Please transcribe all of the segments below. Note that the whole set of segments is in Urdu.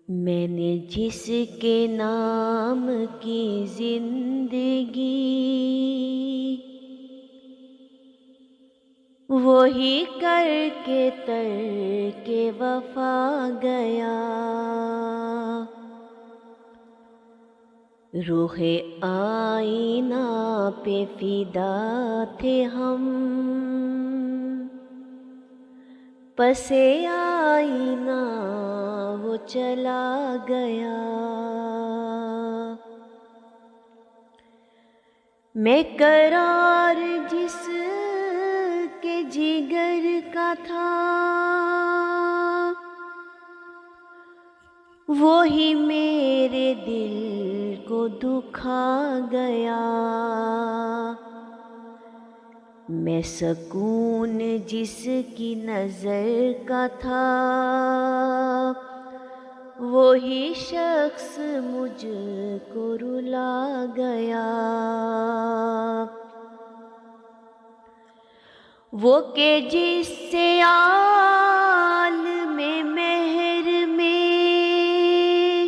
میں نے جس کے نام کی زندگی، وہی کر کے ترک وفا گیا۔ روح آئینہ پہ فدا تھے ہم، پس آئینہ وہ چلا گیا۔ میں قرار جس کے جگر کا تھا، وہی میرے دل کو دکھا گیا۔ میں سکون جس کی نظر کا تھا، وہی شخص مجھ کو رلا گیا۔ وہ کہ جس سے عالم مہر میں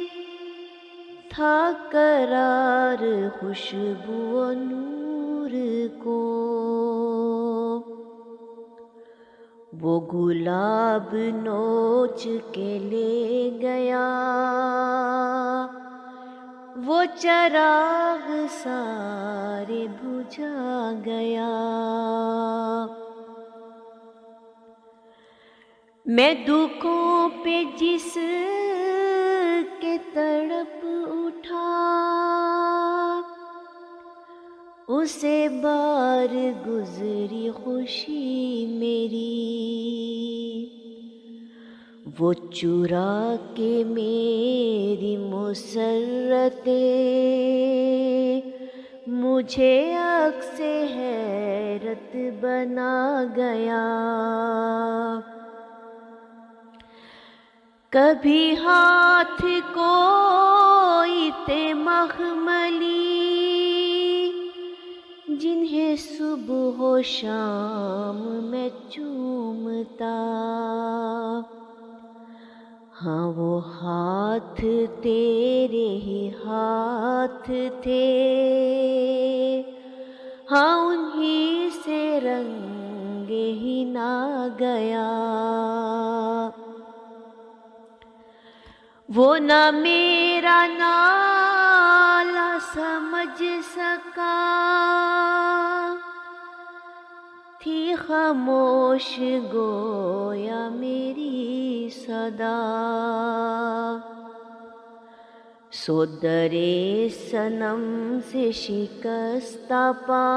تھا قرار خوشبو و نور کو، وہ گلاب نوچ کے لے گیا، وہ چراغ سارے بجھا گیا۔ میں دکھوں پہ جس کے تڑپ اٹھا، اسے بار گزری خوشی میری، وہ چرا کے میری مسرتیں مجھے عکس حیرت بنا گیا۔ کبھی ہاتھ کوئی تھے مخملی، جنہیں صبح و شام میں چومتا، ہاں وہ ہاتھ تیرے ہی ہاتھ تھے، ہاں انہی سے رنگ ہی نہ گیا۔ وہ نہ میرا نالہ سمجھ سکا، تھی خاموش گویا میری صدا، سو در صنم سے شکستہ پا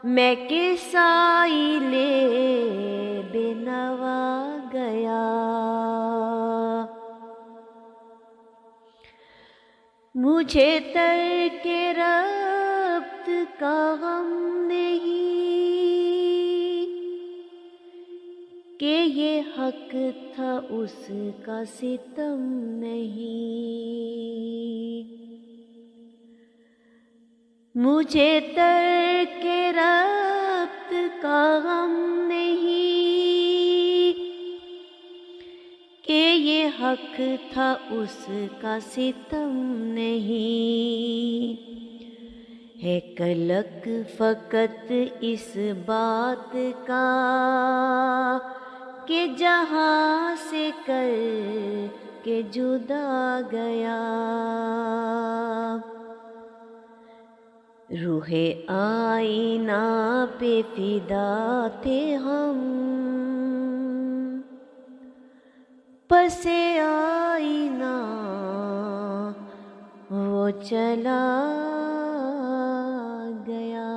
میں کسائل بے نوا گیا۔ مجھے ترک ربط کا غم نہیں کہ یہ حق تھا اس کا ستم نہیں، مجھے ترک ربط کا غم نہیں کہ یہ حق تھا اس کا ستم نہیں، ہے کلک فقط اس بات کا کہ جہاں سے کر کے جدا گیا۔ روح آئینہ پہ فدا تھے ہم، پس آئینہ وہ چلا گیا۔